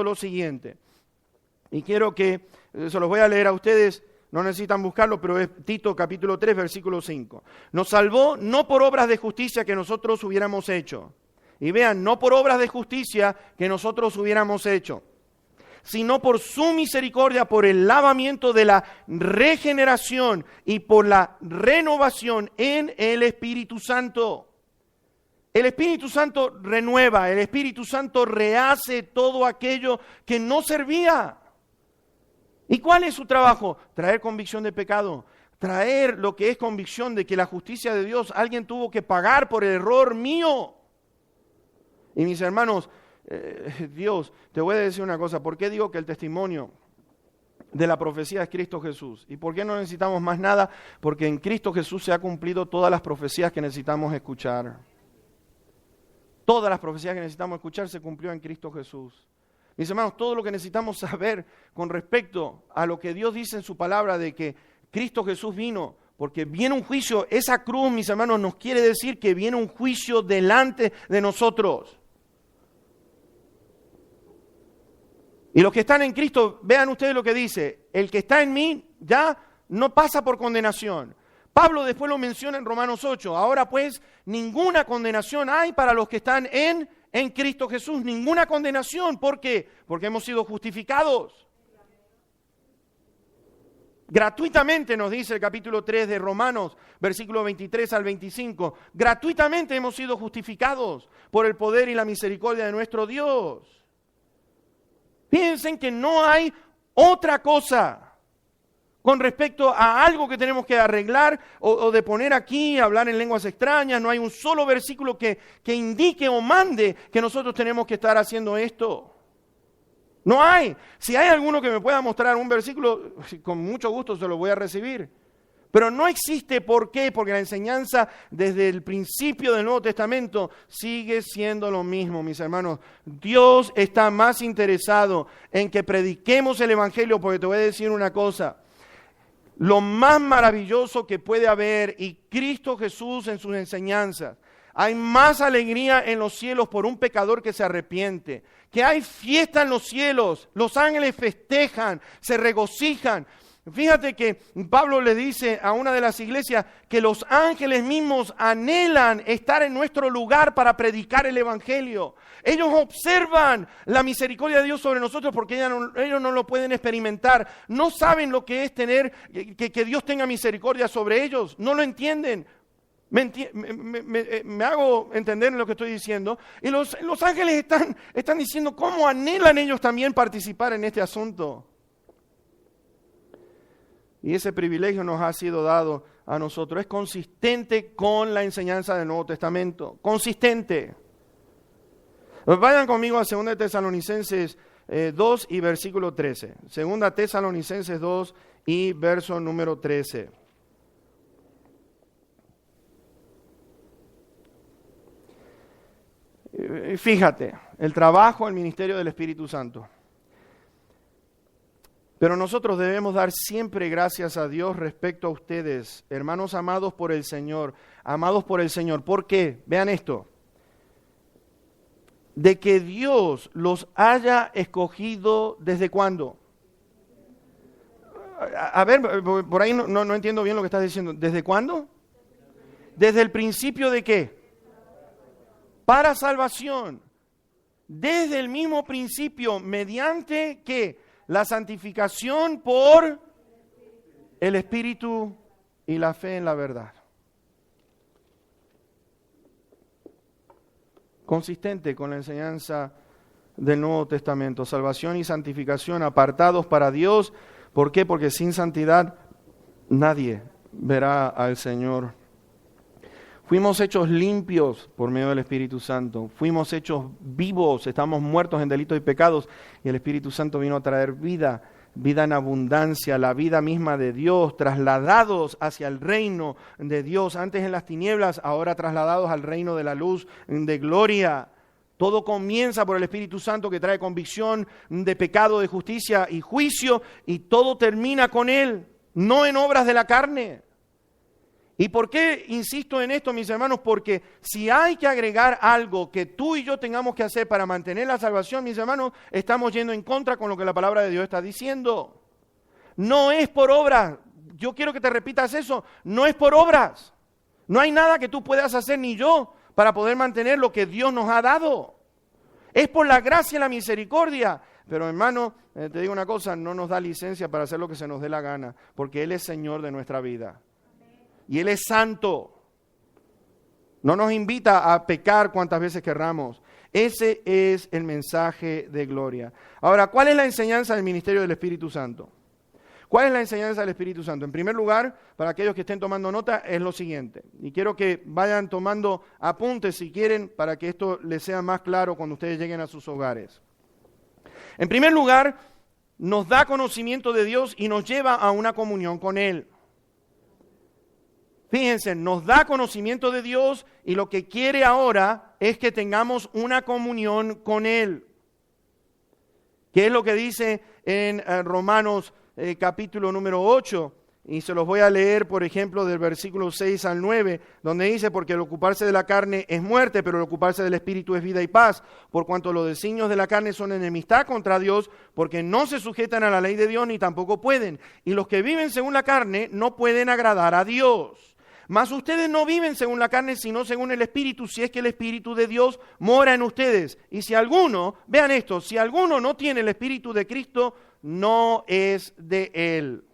lo siguiente, y quiero que se los voy a leer a ustedes, no necesitan buscarlo, pero es Tito capítulo 3, versículo 5. Nos salvó no por obras de justicia que nosotros hubiéramos hecho. Y vean, no por obras de justicia que nosotros hubiéramos hecho, sino por su misericordia, por el lavamiento de la regeneración y por la renovación en el Espíritu Santo. El Espíritu Santo renueva, el Espíritu Santo rehace todo aquello que no servía. ¿Y cuál es su trabajo? Traer convicción de pecado, traer lo que es convicción de que la justicia de Dios, alguien tuvo que pagar por el error mío. Y mis hermanos, Dios, te voy a decir una cosa, ¿por qué digo que el testimonio de la profecía es Cristo Jesús? ¿Y por qué no necesitamos más nada? Porque en Cristo Jesús se han cumplido todas las profecías que necesitamos escuchar. Todas las profecías que necesitamos escuchar se cumplió en Cristo Jesús. Mis hermanos, todo lo que necesitamos saber con respecto a lo que Dios dice en su palabra de que Cristo Jesús vino, porque viene un juicio, esa cruz, mis hermanos, nos quiere decir que viene un juicio delante de nosotros. Y los que están en Cristo, vean ustedes lo que dice, el que está en mí ya no pasa por condenación. Pablo después lo menciona en Romanos 8, ahora pues ninguna condenación hay para los que están en Cristo Jesús, ninguna condenación. ¿Por qué? Porque hemos sido justificados. Gratuitamente nos dice el capítulo 3 de Romanos, versículo 23 al 25. Gratuitamente hemos sido justificados por el poder y la misericordia de nuestro Dios. Piensen que no hay otra cosa con respecto a algo que tenemos que arreglar o de poner aquí, hablar en lenguas extrañas. No hay un solo versículo que indique o mande que nosotros tenemos que estar haciendo esto. No hay. Si hay alguno que me pueda mostrar un versículo, con mucho gusto se lo voy a recibir. Pero no existe. ¿Por qué? Porque la enseñanza desde el principio del Nuevo Testamento sigue siendo lo mismo, mis hermanos. Dios está más interesado en que prediquemos el Evangelio, porque te voy a decir una cosa. Lo más maravilloso que puede haber, y Cristo Jesús en sus enseñanzas, hay más alegría en los cielos por un pecador que se arrepiente, que hay fiesta en los cielos, los ángeles festejan, se regocijan. Fíjate que Pablo le dice a una de las iglesias que los ángeles mismos anhelan estar en nuestro lugar para predicar el Evangelio. Ellos observan la misericordia de Dios sobre nosotros porque ellos no lo pueden experimentar. No saben lo que es tener, que Dios tenga misericordia sobre ellos. No lo entienden. Me hago entender en lo que estoy diciendo. Y los ángeles están diciendo cómo anhelan ellos también participar en este asunto. Y ese privilegio nos ha sido dado a nosotros. Es consistente con la enseñanza del Nuevo Testamento. Consistente. Vayan conmigo a 2 Tesalonicenses 2 y versículo 13. 2 Tesalonicenses 2 y verso número 13. Fíjate, el trabajo, el ministerio del Espíritu Santo. Pero nosotros debemos dar siempre gracias a Dios respecto a ustedes, hermanos amados por el Señor, amados por el Señor. ¿Por qué? Vean esto. De que Dios los haya escogido, ¿desde cuándo? A ver, por ahí no entiendo bien lo que estás diciendo. ¿Desde cuándo? ¿Desde el principio de qué? Para salvación. Desde el mismo principio, mediante ¿qué? La santificación por el Espíritu y la fe en la verdad. Consistente con la enseñanza del Nuevo Testamento. Salvación y santificación apartados para Dios. ¿Por qué? Porque sin santidad nadie verá al Señor. Fuimos hechos limpios por medio del Espíritu Santo. Fuimos hechos vivos. Estamos muertos en delitos y pecados. Y el Espíritu Santo vino a traer vida. Vida en abundancia, la vida misma de Dios, trasladados hacia el reino de Dios, antes en las tinieblas, ahora trasladados al reino de la luz de gloria. Todo comienza por el Espíritu Santo que trae convicción de pecado, de justicia y juicio, y todo termina con Él, no en obras de la carne. ¿Y por qué insisto en esto, mis hermanos? Porque si hay que agregar algo que tú y yo tengamos que hacer para mantener la salvación, mis hermanos, estamos yendo en contra con lo que la palabra de Dios está diciendo. No es por obras. Yo quiero que te repitas eso. No es por obras. No hay nada que tú puedas hacer ni yo para poder mantener lo que Dios nos ha dado. Es por la gracia y la misericordia. Pero hermano, te digo una cosa, no nos da licencia para hacer lo que se nos dé la gana, porque Él es Señor de nuestra vida. Y Él es santo. No nos invita a pecar cuantas veces querramos. Ese es el mensaje de gloria. Ahora, ¿cuál es la enseñanza del ministerio del Espíritu Santo? ¿Cuál es la enseñanza del Espíritu Santo? En primer lugar, para aquellos que estén tomando nota, es lo siguiente. Y quiero que vayan tomando apuntes si quieren, para que esto les sea más claro cuando ustedes lleguen a sus hogares. En primer lugar, nos da conocimiento de Dios y nos lleva a una comunión con Él. Fíjense, nos da conocimiento de Dios y lo que quiere ahora es que tengamos una comunión con Él. ¿Qué es lo que dice en Romanos capítulo número 8? Y se los voy a leer, por ejemplo, del versículo 6 al 9, donde dice, porque el ocuparse de la carne es muerte, pero el ocuparse del Espíritu es vida y paz, por cuanto los designios de la carne son enemistad contra Dios, porque no se sujetan a la ley de Dios ni tampoco pueden. Y los que viven según la carne no pueden agradar a Dios. Mas ustedes no viven según la carne, sino según el Espíritu, si es que el Espíritu de Dios mora en ustedes. Y si alguno, vean esto, si alguno no tiene el Espíritu de Cristo, no es de Él.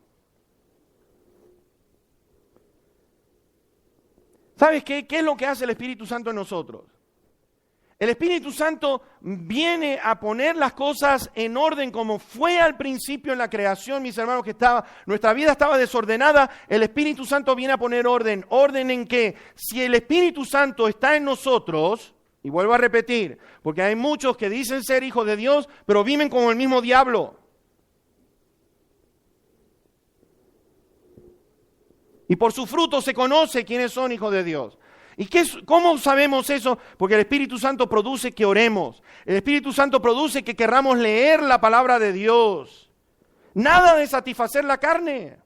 ¿Sabes qué? ¿Qué es lo que hace el Espíritu Santo en nosotros? El Espíritu Santo viene a poner las cosas en orden como fue al principio en la creación, mis hermanos, que nuestra vida estaba desordenada. El Espíritu Santo viene a poner orden. ¿Orden en qué? Si el Espíritu Santo está en nosotros, y vuelvo a repetir, porque hay muchos que dicen ser hijos de Dios, pero viven como el mismo diablo. Y por su fruto se conoce quiénes son hijos de Dios. ¿Y cómo sabemos eso? Porque el Espíritu Santo produce que oremos. El Espíritu Santo produce que querramos leer la palabra de Dios. Nada de satisfacer la carne.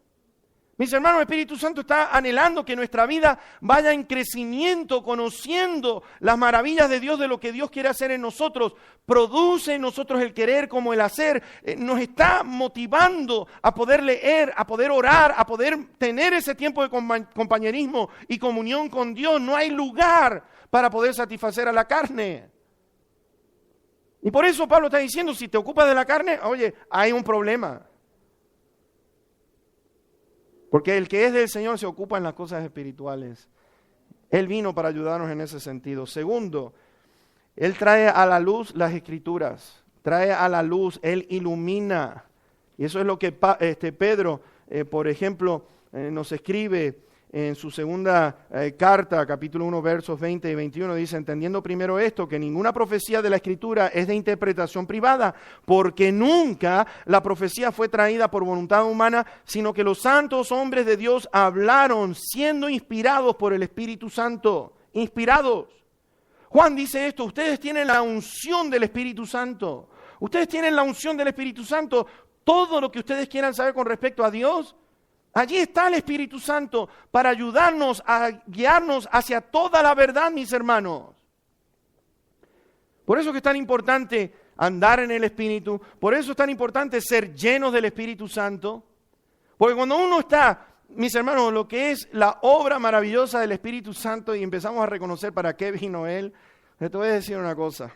Mis hermanos, el Espíritu Santo está anhelando que nuestra vida vaya en crecimiento, conociendo las maravillas de Dios, de lo que Dios quiere hacer en nosotros. Produce en nosotros el querer como el hacer. Nos está motivando a poder leer, a poder orar, a poder tener ese tiempo de compañerismo y comunión con Dios. No hay lugar para poder satisfacer a la carne. Y por eso Pablo está diciendo, si te ocupas de la carne, oye, hay un problema. Porque el que es del Señor se ocupa en las cosas espirituales. Él vino para ayudarnos en ese sentido. Segundo, Él trae a la luz las Escrituras. Trae a la luz, Él ilumina. Y eso es lo que Pedro, por ejemplo, nos escribe en su segunda carta, capítulo 1, versos 20 y 21, dice, entendiendo primero esto, que ninguna profecía de la Escritura es de interpretación privada, porque nunca la profecía fue traída por voluntad humana, sino que los santos hombres de Dios hablaron siendo inspirados por el Espíritu Santo. Inspirados. Juan dice esto, ustedes tienen la unción del Espíritu Santo. Ustedes tienen la unción del Espíritu Santo. Todo lo que ustedes quieran saber con respecto a Dios, allí está el Espíritu Santo para ayudarnos a guiarnos hacia toda la verdad, mis hermanos. Por eso que es tan importante andar en el Espíritu, por eso es tan importante ser llenos del Espíritu Santo, porque cuando uno está, mis hermanos, lo que es la obra maravillosa del Espíritu Santo y empezamos a reconocer para qué vino Él, te voy a decir una cosa.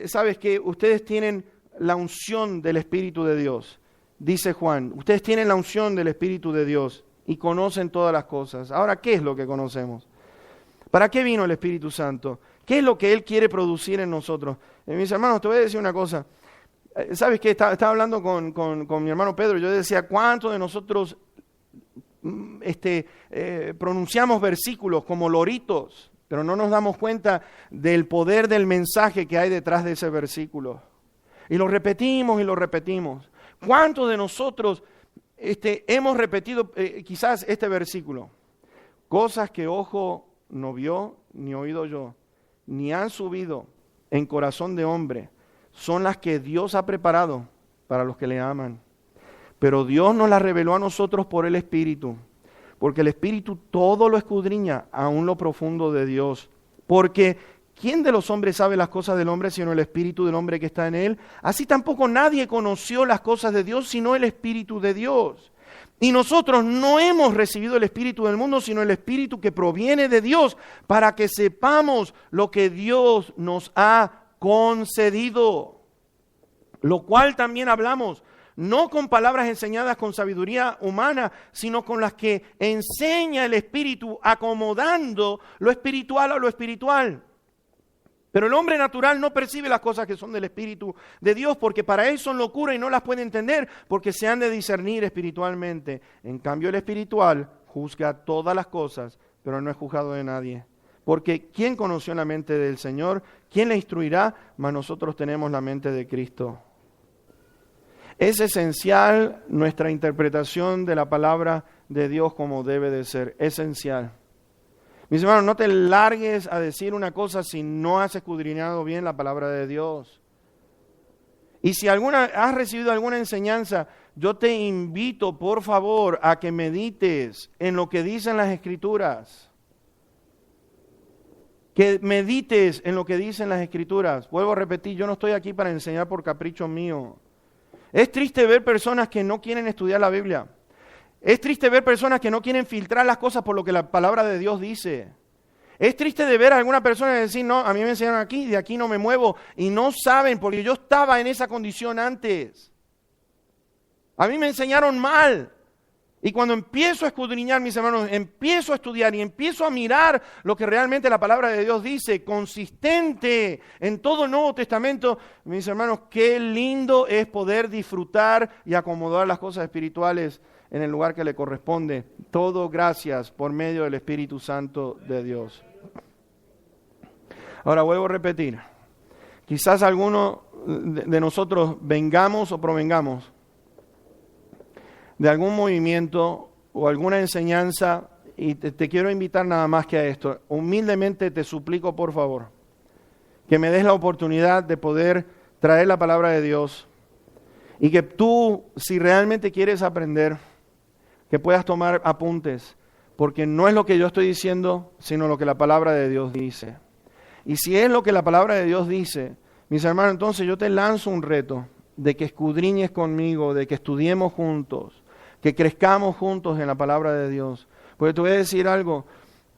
¿Sabes qué? Ustedes tienen la unción del Espíritu de Dios. Dice Juan, ustedes tienen la unción del Espíritu de Dios y conocen todas las cosas. Ahora, ¿qué es lo que conocemos? ¿Para qué vino el Espíritu Santo? ¿Qué es lo que Él quiere producir en nosotros? Mis hermanos, te voy a decir una cosa. ¿Sabes qué? Estaba hablando con mi hermano Pedro. Yo decía, ¿cuántos de nosotros pronunciamos versículos como loritos, pero no nos damos cuenta del poder del mensaje que hay detrás de ese versículo? Y lo repetimos y lo repetimos. ¿Cuántos de nosotros hemos repetido quizás este versículo? Cosas que ojo no vio, ni oído yo, ni han subido en corazón de hombre, son las que Dios ha preparado para los que le aman. Pero Dios nos las reveló a nosotros por el Espíritu, porque el Espíritu todo lo escudriña, aún lo profundo de Dios. Porque ¿quién de los hombres sabe las cosas del hombre sino el Espíritu del hombre que está en él? Así tampoco nadie conoció las cosas de Dios sino el Espíritu de Dios. Y nosotros no hemos recibido el Espíritu del mundo, sino el Espíritu que proviene de Dios, para que sepamos lo que Dios nos ha concedido. Lo cual también hablamos, no con palabras enseñadas con sabiduría humana, sino con las que enseña el Espíritu, acomodando lo espiritual a lo espiritual. Pero el hombre natural no percibe las cosas que son del Espíritu de Dios, porque para él son locura y no las puede entender, porque se han de discernir espiritualmente. En cambio, el espiritual juzga todas las cosas, pero no es juzgado de nadie. Porque ¿quién conoció la mente del Señor? ¿Quién le instruirá? Mas nosotros tenemos la mente de Cristo. Es esencial nuestra interpretación de la palabra de Dios como debe de ser. Esencial. Mis hermanos, no te largues a decir una cosa si no has escudriñado bien la palabra de Dios. Y si has recibido alguna enseñanza, yo te invito, por favor, a que medites en lo que dicen las Escrituras. Que medites en lo que dicen las Escrituras. Vuelvo a repetir, yo no estoy aquí para enseñar por capricho mío. Es triste ver personas que no quieren estudiar la Biblia. Es triste ver personas que no quieren filtrar las cosas por lo que la palabra de Dios dice. Es triste de ver a alguna persona decir, no, a mí me enseñaron aquí, de aquí no me muevo. Y no saben, porque yo estaba en esa condición antes. A mí me enseñaron mal. Y cuando empiezo a escudriñar, mis hermanos, empiezo a estudiar y empiezo a mirar lo que realmente la palabra de Dios dice, consistente en todo el Nuevo Testamento, mis hermanos, qué lindo es poder disfrutar y acomodar las cosas espirituales en el lugar que le corresponde. Todo gracias por medio del Espíritu Santo de Dios. Ahora vuelvo a repetir, quizás alguno de nosotros vengamos o provengamos de algún movimiento o alguna enseñanza, y te quiero invitar nada más que a esto. Humildemente te suplico, por favor, que me des la oportunidad de poder traer la palabra de Dios y que tú, si realmente quieres aprender, que puedas tomar apuntes, porque no es lo que yo estoy diciendo, sino lo que la palabra de Dios dice. Y si es lo que la palabra de Dios dice, mis hermanos, entonces yo te lanzo un reto de que escudriñes conmigo, de que estudiemos juntos, que crezcamos juntos en la palabra de Dios. Porque te voy a decir algo,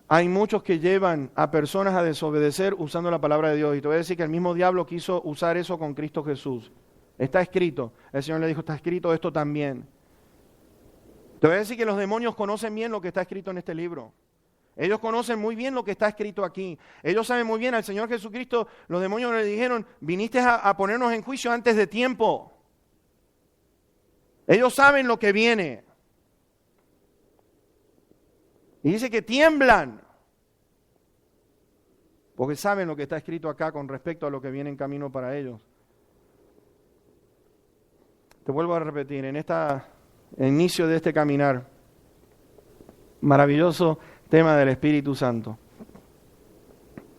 hay muchos que llevan a personas a desobedecer usando la palabra de Dios. Y te voy a decir que el mismo diablo quiso usar eso con Cristo Jesús. Está escrito. El Señor le dijo, está escrito esto también. Te voy a decir que los demonios conocen bien lo que está escrito en este libro. Ellos conocen muy bien lo que está escrito aquí. Ellos saben muy bien, al Señor Jesucristo, los demonios le dijeron, viniste a ponernos en juicio antes de tiempo. Ellos saben lo que viene. Y dice que tiemblan, porque saben lo que está escrito acá con respecto a lo que viene en camino para ellos. Te vuelvo a repetir, en el inicio de este caminar, maravilloso tema del Espíritu Santo,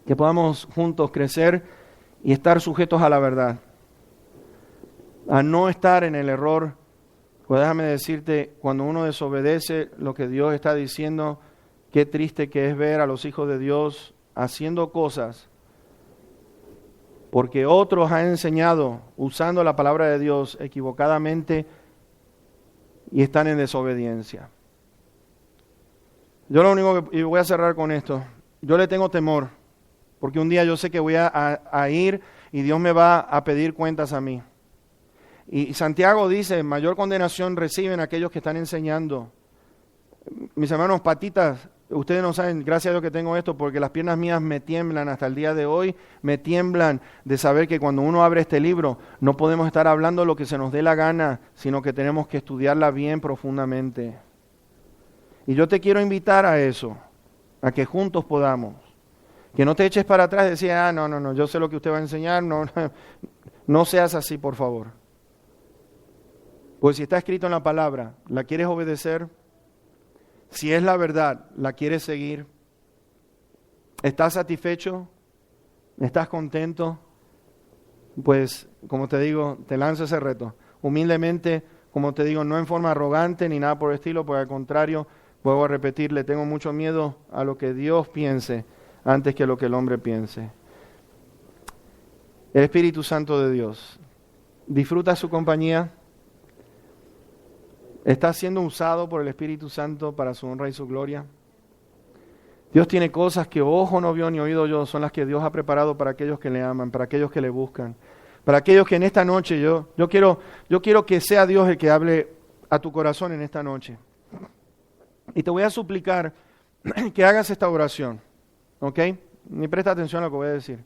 que podamos juntos crecer y estar sujetos a la verdad, a no estar en el error. Pues déjame decirte, cuando uno desobedece lo que Dios está diciendo, qué triste que es ver a los hijos de Dios haciendo cosas porque otros han enseñado usando la palabra de Dios equivocadamente y están en desobediencia. Yo lo único y voy a cerrar con esto, yo le tengo temor, porque un día yo sé que voy a ir y Dios me va a pedir cuentas a mí. Y Santiago dice, mayor condenación reciben aquellos que están enseñando. Mis hermanos, patitas, ustedes no saben, gracias a Dios que tengo esto, porque las piernas mías me tiemblan hasta el día de hoy, me tiemblan de saber que cuando uno abre este libro no podemos estar hablando lo que se nos dé la gana, sino que tenemos que estudiarla bien profundamente. Y yo te quiero invitar a eso, a que juntos podamos. Que no te eches para atrás y decir, no, yo sé lo que usted va a enseñar, no seas así, por favor. Pues si está escrito en la palabra, ¿la quieres obedecer? Si es la verdad, ¿la quieres seguir? ¿Estás satisfecho? ¿Estás contento? Pues, como te digo, te lanzo ese reto. Humildemente, como te digo, no en forma arrogante ni nada por el estilo, porque al contrario, vuelvo a repetir, le tengo mucho miedo a lo que Dios piense antes que lo que el hombre piense. El Espíritu Santo de Dios, ¿disfruta su compañía? ¿Está siendo usado por el Espíritu Santo para su honra y su gloria? Dios tiene cosas que ojo no vio ni oído yo, son las que Dios ha preparado para aquellos que le aman, para aquellos que le buscan, para aquellos que en esta noche yo quiero que sea Dios el que hable a tu corazón en esta noche. Y te voy a suplicar que hagas esta oración, ¿ok? Ni presta atención a lo que voy a decir.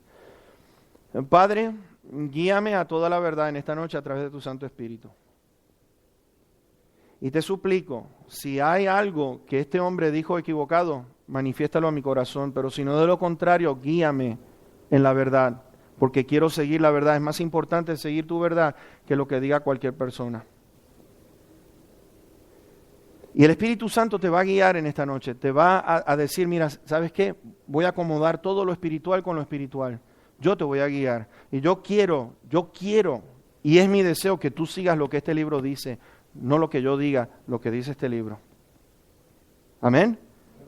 Padre, guíame a toda la verdad en esta noche a través de tu Santo Espíritu. Y te suplico, si hay algo que este hombre dijo equivocado, manifiéstalo a mi corazón, pero si no, de lo contrario, guíame en la verdad, porque quiero seguir la verdad. Es más importante seguir tu verdad que lo que diga cualquier persona. Y el Espíritu Santo te va a guiar en esta noche, te va a decir, mira, ¿sabes qué? Voy a acomodar todo lo espiritual con lo espiritual. Yo te voy a guiar. Y yo quiero, y es mi deseo que tú sigas lo que este libro dice, no lo que yo diga, lo que dice este libro. ¿Amén?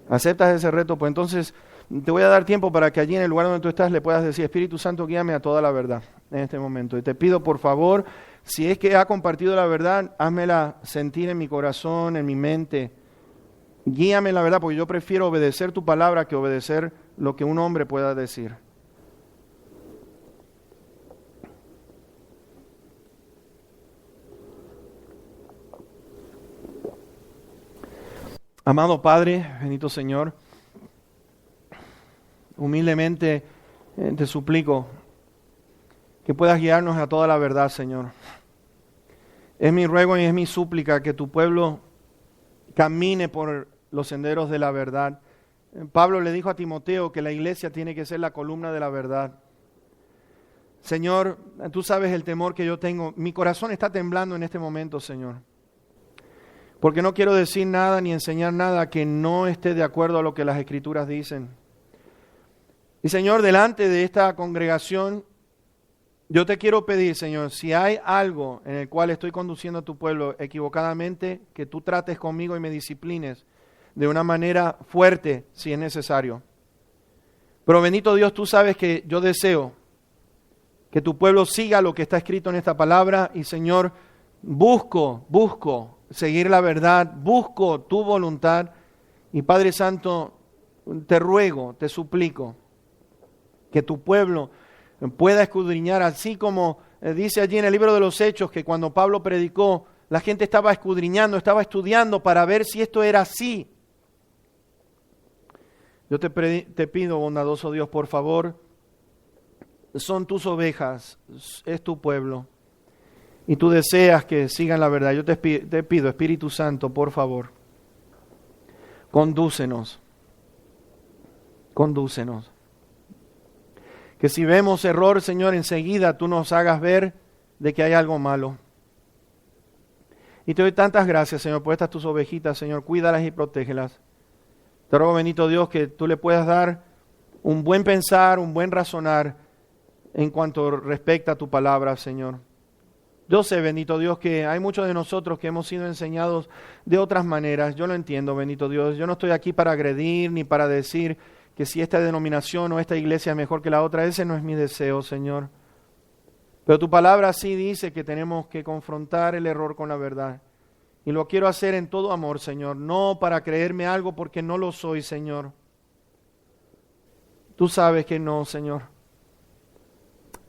¿Aceptas ese reto? Pues entonces te voy a dar tiempo para que allí en el lugar donde tú estás le puedas decir, Espíritu Santo, guíame a toda la verdad en este momento. Y te pido, por favor, si es que ha compartido la verdad, házmela sentir en mi corazón, en mi mente. Guíame en la verdad, porque yo prefiero obedecer tu palabra que obedecer lo que un hombre pueda decir. Amado Padre, bendito Señor, humildemente te suplico que puedas guiarnos a toda la verdad, Señor. Es mi ruego y es mi súplica que tu pueblo camine por los senderos de la verdad. Pablo le dijo a Timoteo que la iglesia tiene que ser la columna de la verdad. Señor, tú sabes el temor que yo tengo. Mi corazón está temblando en este momento, Señor. Porque no quiero decir nada ni enseñar nada que no esté de acuerdo a lo que las Escrituras dicen. Y Señor, delante de esta congregación, yo te quiero pedir, Señor, si hay algo en el cual estoy conduciendo a tu pueblo equivocadamente, que tú trates conmigo y me disciplines de una manera fuerte, si es necesario. Pero bendito Dios, tú sabes que yo deseo que tu pueblo siga lo que está escrito en esta palabra y, Señor, busco seguir la verdad, busco tu voluntad y, Padre Santo, te ruego, te suplico que tu pueblo pueda escudriñar, así como dice allí en el libro de los Hechos, que cuando Pablo predicó, la gente estaba escudriñando, estaba estudiando para ver si esto era así. Yo te pido, bondadoso Dios, por favor, son tus ovejas, es tu pueblo, y tú deseas que sigan la verdad. Yo te pido, Espíritu Santo, por favor, condúcenos. Que si vemos error, Señor, enseguida tú nos hagas ver de que hay algo malo. Y te doy tantas gracias, Señor, por estas tus ovejitas, Señor, cuídalas y protégelas. Te ruego, bendito Dios, que tú le puedas dar un buen pensar, un buen razonar en cuanto respecta a tu palabra, Señor. Yo sé, bendito Dios, que hay muchos de nosotros que hemos sido enseñados de otras maneras. Yo lo entiendo, bendito Dios. Yo no estoy aquí para agredir ni para decir que si esta denominación o esta iglesia es mejor que la otra. Ese no es mi deseo, Señor. Pero tu palabra sí dice que tenemos que confrontar el error con la verdad. Y lo quiero hacer en todo amor, Señor. No para creerme algo porque no lo soy, Señor. Tú sabes que no, Señor.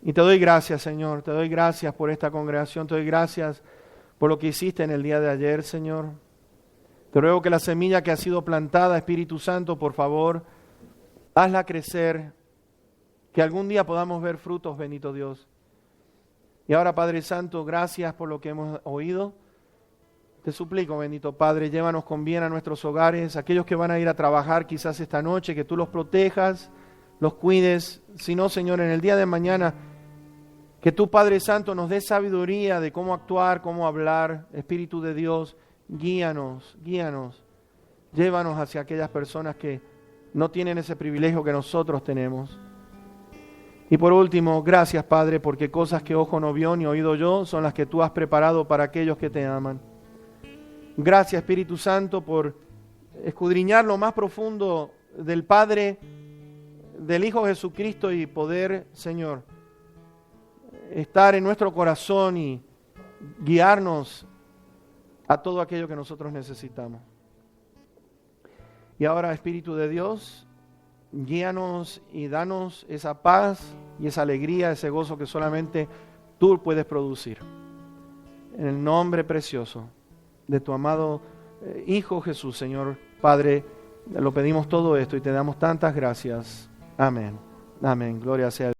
Y te doy gracias, Señor, te doy gracias por esta congregación, te doy gracias por lo que hiciste en el día de ayer, Señor. Te ruego que la semilla que ha sido plantada, Espíritu Santo, por favor, hazla crecer, que algún día podamos ver frutos, bendito Dios. Y ahora, Padre Santo, gracias por lo que hemos oído. Te suplico, bendito Padre, llévanos con bien a nuestros hogares, aquellos que van a ir a trabajar quizás esta noche, que tú los protejas, los cuides. Si no, Señor, en el día de mañana, que tú, Padre Santo, nos des sabiduría de cómo actuar, cómo hablar. Espíritu de Dios, guíanos, guíanos. Llévanos hacia aquellas personas que no tienen ese privilegio que nosotros tenemos. Y por último, gracias, Padre, porque cosas que ojo no vio ni oído yo son las que tú has preparado para aquellos que te aman. Gracias, Espíritu Santo, por escudriñar lo más profundo del Padre, del Hijo Jesucristo y poder, Señor, estar en nuestro corazón y guiarnos a todo aquello que nosotros necesitamos. Y ahora, Espíritu de Dios, guíanos y danos esa paz y esa alegría, ese gozo que solamente tú puedes producir. En el nombre precioso de tu amado Hijo Jesús, Señor Padre, lo pedimos todo esto y te damos tantas gracias. Amén. Amén. Gloria sea.